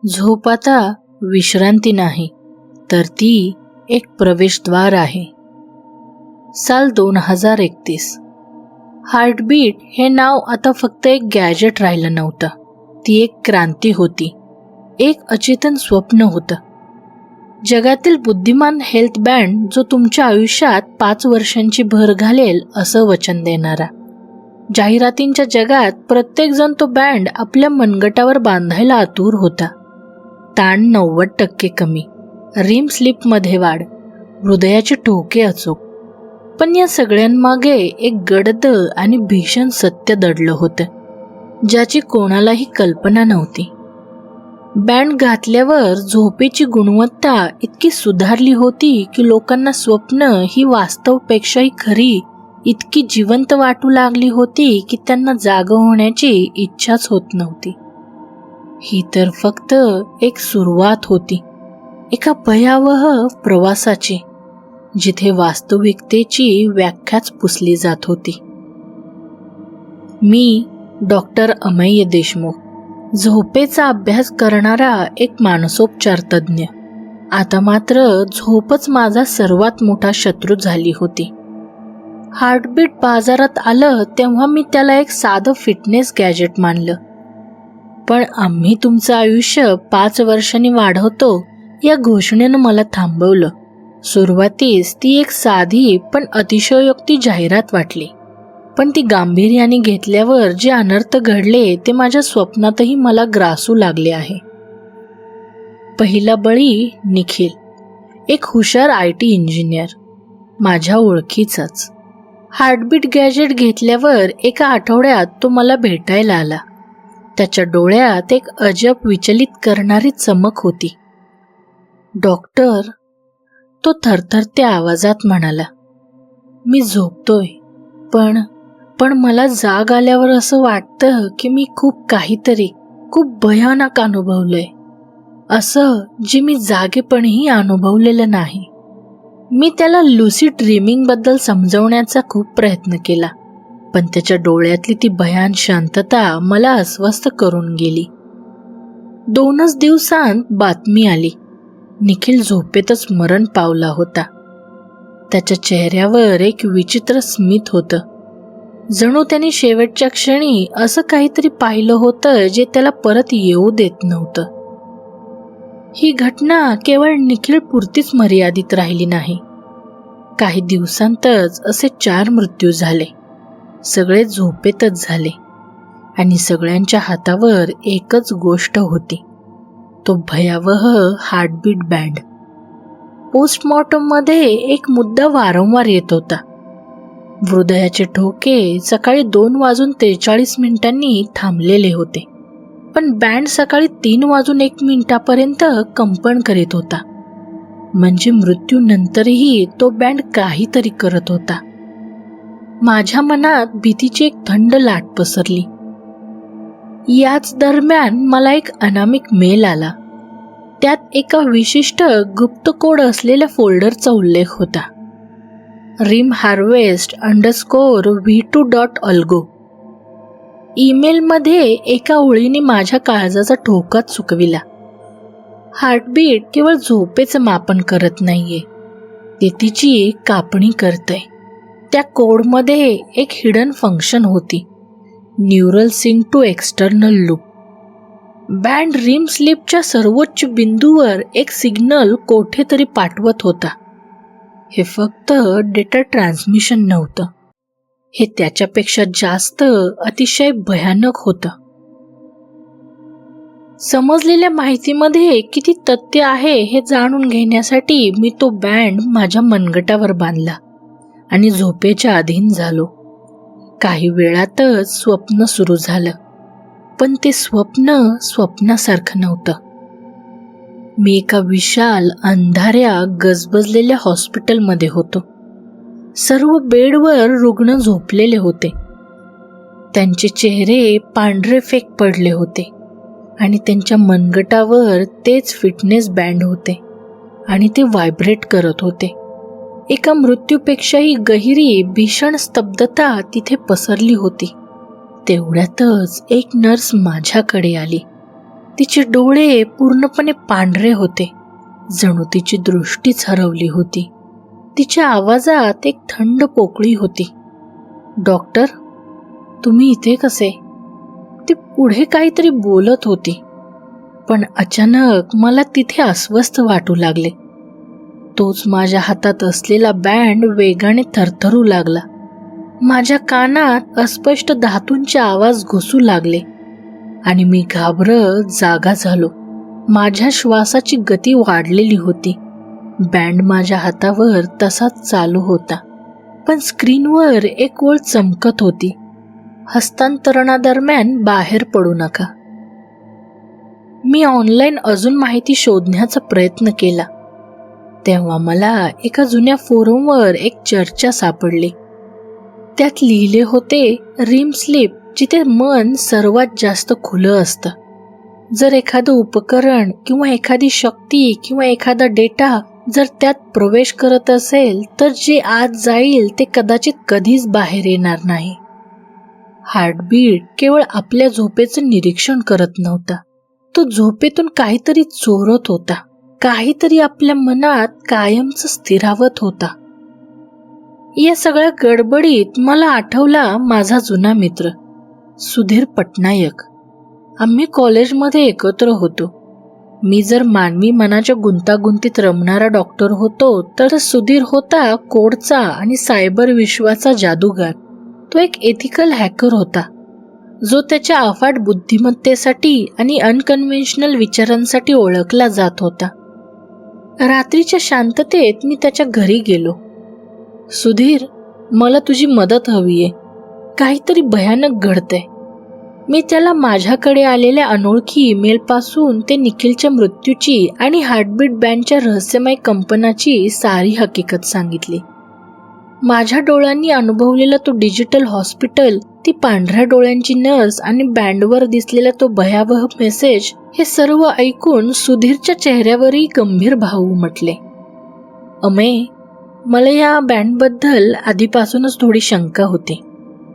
झोप आता विश्रांती नाही, तर ती एक प्रवेशद्वार आहे. साल 2031. हार्टबीट हे नाव आता फक्त एक गॅजेट राहिलं नव्हतं. ती एक क्रांती होती, एक अचेतन स्वप्न होतं. जगातील बुद्धिमान हेल्थ बँड, जो तुमच्या आयुष्यात 5 वर्षांची भर घालेल असं वचन देणारा. जाहिरातींच्या जगात प्रत्येक जण तो बँड आपल्या मनगटावर बांधायला आतुर होता. ताण 90% कमी, रिम स्लीपमध्ये वाढ, हृदयाचे ठोके अचूक. पण या सगळ्यांमागे एक गडद आणि भीषण सत्य दडलं होतं, ज्याची कोणालाही कल्पना नव्हती. बँड घातल्यावर झोपेची गुणवत्ता इतकी सुधारली होती की लोकांना स्वप्न ही वास्तवपेक्षाही खरी इतकी जिवंत वाटू लागली होती की त्यांना जाग होण्याची इच्छाच होत नव्हती. ही तर फक्त एक सुरुवात होती, एका भयावह प्रवासाची, जिथे वास्तविकतेची व्याख्याच पुसली जात होती. मी डॉक्टर अमेय देशमुख, झोपेचा अभ्यास करणारा एक मानसोपचार तज्ज्ञ. आता मात्र झोपच माझा सर्वात मोठा शत्रू झाली होती. हार्टबीट बाजारात आलं तेव्हा मी त्याला एक साधं फिटनेस गॅजेट मानलं. पण आम्ही तुमचं आयुष्य 5 वर्षांनी वाढवतो या घोषणेनं मला थांबवलं. सुरुवातीस ती एक साधी पण अतिशयोक्ती जाहिरात वाटली, पण ती गांभीर्याने घेतल्यावर जे अनर्थ घडले ते माझ्या स्वप्नातही मला ग्रासू लागले आहे. पहिला बळी निखिल, एक हुशार IT इंजिनियर, माझ्या ओळखीचाच. हार्टबीट गॅजेट घेतल्यावर एका आठवड्यात तो मला भेटायला आला. त्याच्या डोळ्यात एक अजब विचलित करणारी चमक होती. डॉक्टर, तो थरथरत्या आवाजात म्हणाला, मी झोपतोय, पण मला जाग आल्यावर असं वाटतं की मी खूप भयानक अनुभवलंय, असं जे मी जागेपणीही अनुभवलेलं नाही. मी त्याला लुसिड ड्रीमिंग बद्दल समजवण्याचा खूप प्रयत्न केला, पण त्याच्या डोळ्यातली ती भयान शांतता मला अस्वस्थ करून गेली. 2च दिवसांत बातमी आली, निखिल झोपेतच मरण पावला होता. त्याच्या चेहऱ्यावर एक विचित्र स्मित होतं, जणू त्याने शेवटच्या क्षणी असं काहीतरी पाहिलं होतं जे त्याला परत येऊ देत नव्हतं. ही घटना केवळ निखिल पुरतीच मर्यादित राहिली नाही. काही दिवसांतच असे 4 मृत्यू झाले. सगळे झोपेतच झाले, आणि सगळ्यांच्या हातावर एकच गोष्ट होती, तो भयावह हार्टबीट बँड. पोस्टमॉर्टममध्ये एक मुद्दा वारंवार येत होता. हृदयाचे ठोके सकाळी 2:43 थांबलेले होते, पण बँड सकाळी 3:01 कंपन करीत होता. म्हणजे मृत्यूनंतरही तो बँड काहीतरी करत होता. माझ्या मनात भीतीची एक थंड लाट पसरली. याच दरम्यान मला एक अनामिक मेल आला. त्यात एका विशिष्ट गुप्त कोड असलेल्या फोल्डरचा उल्लेख होता. rimharvest_v2.algo. ईमेलमध्ये एका ओळीने माझ्या काळजाचा ठोका चुकविला. हार्टबीट केवळ झोपेचं मापन करत नाहीये, ते तिची कापणी करतंय. त्या कोडमध्ये एक हिडन फंक्शन होती, neural sync to external loop. Band REM स्लीपच्या सर्वोच्च बिंदूवर एक सिग्नल कोठेतरी पाठवत होता. हे फक्त डेटा ट्रान्समिशन नव्हतं, हे त्याच्यापेक्षा जास्त अतिशय भयानक होतं. समजलेल्या माहितीमध्ये किती तथ्य आहे हे जाणून घेण्यासाठी मी तो बँड माझ्या मनगटावर बांधला आणि झोपेच्या अधीन झालो. काही वेळातच स्वप्न सुरू झालं, पण ते स्वप्नासारखं नव्हतं. मी एका विशाल अंधाऱ्या गजबजलेल्या हॉस्पिटलमध्ये होतो. सर्व बेडवर रुग्ण झोपलेले होते. त्यांचे चेहरे पांढरे फेक पडले होते आणि त्यांच्या मनगटावर तेच फिटनेस बँड होते आणि ते व्हायब्रेट करत होते. एका मृत्यूपेक्षाही गहिरी भीषण स्तब्धता तिथे पसरली होती. तेवढ्यातच एक नर्स माझ्याकडे आली. तिचे डोळे पूर्णपणे पांढरे होते, जणू तिची दृष्टीच हरवली होती. तिच्या आवाजात एक थंड पोकळी होती. डॉक्टर, तुम्ही इथे कसे? ती पुढे काहीतरी बोलत होती, पण अचानक मला तिथे अस्वस्थ वाटू लागले. तोच माझ्या हातात असलेला बँड वेगाने थरथरू लागला. माझ्या कानात अस्पष्ट धातूंचे आवाज घुसू लागले आणि मी घाबरत जागा झालो. माझ्या श्वासाची गती वाढलेली होती. बँड माझ्या हातावर तसाच चालू होता, पण स्क्रीनवर एक ओळ चमकत होती, हस्तांतरणादरम्यान बाहेर पडू नका. मी ऑनलाईन अजून माहिती शोधण्याचा प्रयत्न केला. तेव्हा मला एका जुन्या फोरमवर एक चर्चा सापडली. त्यात लिहिले होते, रिम स्लीप जिथे मन सर्वात जास्त खुलं असतं. जर एखादं उपकरण किंवा एखादी शक्ती किंवा एखादा डेटा जर त्यात प्रवेश करत असेल तर जे आत जाईल ते कदाचित कधीच बाहेर येणार नाही. हार्टबीट केवळ आपल्या झोपेचं निरीक्षण करत नव्हता, तो झोपेतून काहीतरी चोरत होता, काहीतरी आपल्या मनात कायमच स्थिरावत होता. या सगळ्या गडबडीत मला आठवला माझा जुना मित्र सुधीर पटनायक. आम्ही कॉलेजमध्ये एकत्र होतो. मी जर मानवी मनाच्या गुंतागुंतीत रमणारा डॉक्टर होतो तर सुधीर होता कोडचा आणि सायबर विश्वाचा जादूगार. तो एक एथिकल हॅकर होता, जो त्याच्या अफाट बुद्धिमत्तेसाठी आणि अनकन्व्हेन्शनल विचारांसाठी ओळखला जात होता. रात्रीच्या शांततेत मी त्याच्या घरी गेलो. सुधीर, मला तुझी मदत हवीये, काहीतरी भयानक घडतंय. मी त्याला माझ्याकडे आलेल्या अनोळखी ईमेलपासून ते निखिलच्या मृत्यूची आणि हार्टबीट बँडच्या रहस्यमय कंपनाची सारी हकीकत सांगितली. माझ्या डोळ्यांनी अनुभवलेला तो डिजिटल हॉस्पिटल, ती पांढऱ्या डोळ्यांची नर्स आणि बँडवर दिसलेला तो भयावह मेसेज, हे सर्व ऐकून सुधीरच्या चेहऱ्यावरही गंभीर भाव उमटले. अमे, मला या बँडबद्दल आधीपासूनच थोडी शंका होती.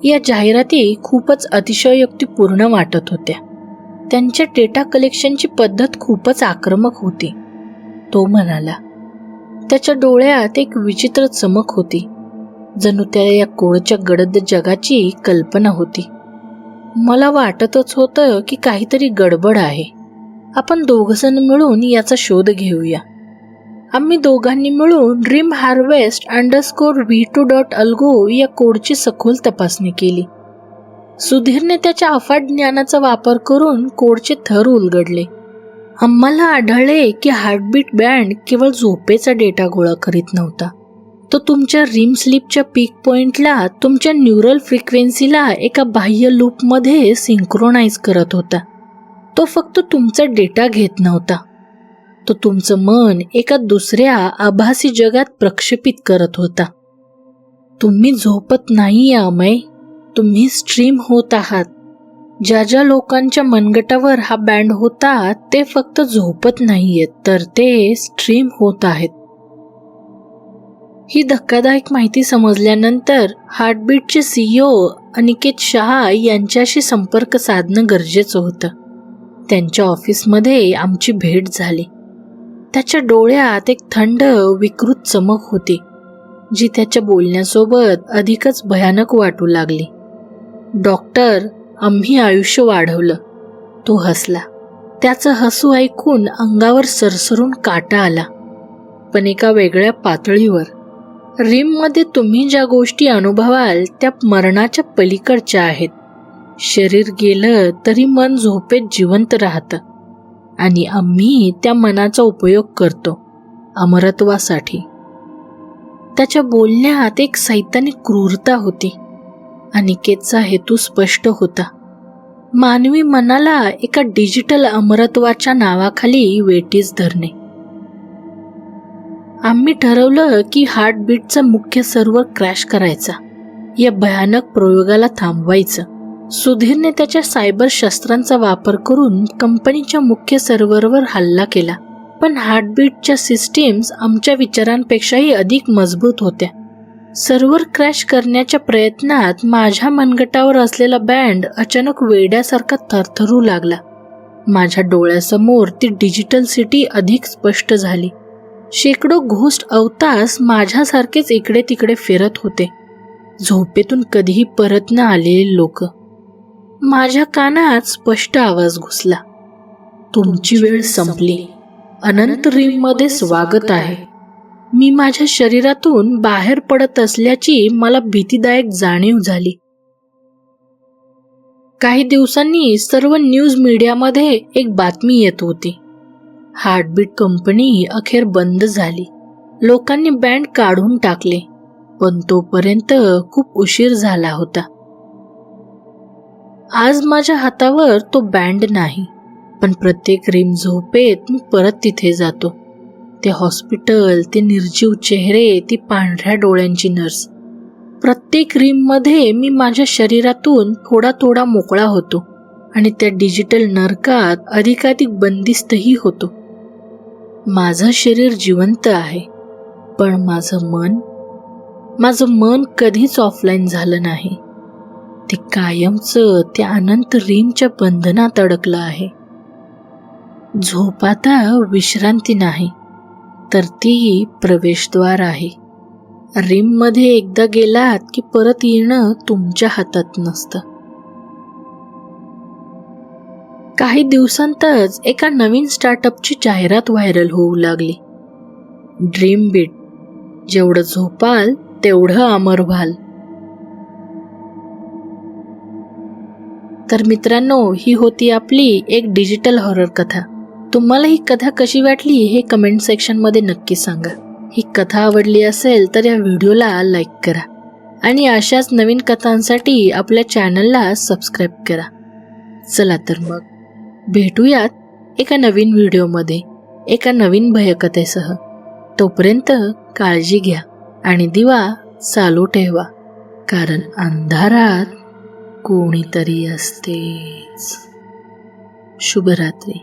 या जाहिराती खूपच अतिशयोक्तीपूर्ण वाटत होत्या. त्यांच्या डेटा कलेक्शनची पद्धत खूपच आक्रमक होती, तो म्हणाला. त्याच्या डोळ्यात एक विचित्र चमक होती, जणू त्याला या कोळच्या गडद जगाची कल्पना होती. मला वाटतच होतं की काहीतरी गडबड आहे. आपण दोघजण मिळून याचा शोध घेऊया. आम्ही दोघांनी मिळून dreamharvest_v2.algo या कोडची सखोल तपासणी केली. सुधीरने त्याच्या अफाट ज्ञानाचा वापर करून कोडचे थर उलगडले. आम्हाला आढळले की हार्टबीट बँड केवळ झोपेचा डेटा गोळा करीत नव्हता, तो तुमच्या रिम स्लीपच्या पीक पॉइंटला तुमच्या न्यूरल फ्रिक्वेन्सीला एका बाह्य लूपमध्ये सिंक्रोनाइज करत होता. तो फक्त तुमचा डेटा घेत नव्हता, तो तुमचं मन एका दुसऱ्या आभासी जगात प्रक्षेपित करत होता. तुम्ही झोपत नाही अमय, तुम्ही स्ट्रीम होत आहात. ज्या ज्या लोकांच्या मनगटावर हा बँड होता ते फक्त झोपत नाहीयेत, तर ते स्ट्रीम होत आहेत. ही धक्कादायक माहिती समजल्यानंतर हार्टबीटचे CEO अनिकेत शहा यांच्याशी संपर्क साधणं गरजेचं होतं. त्यांच्या ऑफिसमध्ये आमची भेट झाली. त्याच्या डोळ्यात एक थंड विकृत चमक होती, जी त्याच्या बोलण्यासोबत अधिकच भयानक वाटू लागली. डॉक्टर, आम्ही आयुष्य वाढवलं, तो हसला. त्याचं हसू ऐकून अंगावर सरसरून काटा आला, पण एका वेगळ्या पातळीवर. रिममध्ये तुम्ही ज्या गोष्टी अनुभवाल त्या मरणाच्या पलीकडच्या आहेत. शरीर गेलं तरी मन झोपेत जिवंत राहतं आणि आम्ही त्या मनाचा उपयोग करतो अमरत्वासाठी. त्याच्या बोलण्यात एक सैतानिक क्रूरता होती. अनिकेतचा हेतू स्पष्ट होता, मानवी मनाला एका डिजिटल अमरत्वाच्या नावाखाली वेठीस धरणे. आम्ही ठरवलं की हार्टबीटचा मुख्य सर्व्हर क्रॅश करायचा, या भयानक प्रयोगाला थांबवायचं. सुधीरने त्याच्या सायबर शस्त्रांचा वापर करून कंपनीच्या मुख्य सर्व्हरवर हल्ला केला, पण हार्टबीटच्या सिस्टीम्स आमच्या विचारांपेक्षाही अधिक मजबूत होत्या. सर्व्हर क्रॅश करण्याच्या प्रयत्नात माझ्या मनगटावर असलेला बँड अचानक वेड्यासारखा थरथरू लागला. माझ्या डोळ्यासमोर ती डिजिटल सिटी अधिक स्पष्ट झाली. शेकडो घोस्ट अवतास माझ्यासारखेच इकडे तिकडे फिरत होते. झोपेतून कधीही परत न आलेले लोक. माझ्या कानात स्पष्ट आवाज घुसला. तुमची वेळ संपली. अनंत रिममध्ये स्वागत आहे. मी माझ्या शरीरातून बाहेर पडत असल्याची मला भीतीदायक जाणीव झाली. काही दिवसांनी सर्व न्यूज मीडियामध्ये एक बातमी येत होती. हार्टबीट कंपनी अखेर बंद झाली. लोकांनी बँड काढून टाकले. पण तोपर्यंत खूप उशीर झाला होता. आज माझ्या हातावर तो बँड नाही, पण प्रत्येक रिम झोपेत मी परत तिथे जातो. ते हॉस्पिटल, ते निर्जीव चेहरे, ती पांढऱ्या डोळ्यांची नर्स. प्रत्येक रिममध्ये मी माझ्या शरीरातून थोडा थोडा मोकळा होतो आणि त्या डिजिटल नरकात अधिकाधिक बंदिस्तही होतो. माझं शरीर जिवंत आहे, पण माझं मन कधीच ऑफलाईन झालं नाही. ते कायमचं त्या अनंत रिमच्या बंधनात अडकलं आहे. झोप आता विश्रांती नाही, तर ती प्रवेशद्वार आहे. रिममध्ये एकदा गेलात की परत येणं तुमच्या हातात नसतं. काही दिवसांतच एका नवीन स्टार्टअपची जाहिरात व्हायरल होऊ लागली. ड्रीम बीट, जेवढं झोपाल तेवढं अमर व्हाल. तर मित्रांनो, ही होती आपली एक डिजिटल हॉरर कथा. तुम्हाला ही कथा कशी वाटली हे कमेंट सेक्शनमध्ये नक्की सांगा. ही कथा आवडली असेल तर या व्हिडिओला लाईक करा आणि अशाच नवीन कथांसाठी आपल्या चॅनलला सबस्क्राईब करा. चला तर मग भेटूयात एका नवीन व्हिडिओमध्ये एका नवीन भयकथेसह. तोपर्यंत काळजी घ्या आणि दिवा चालू ठेवा, कारण अंधारात कोणीतरी असतेच. शुभरात्री.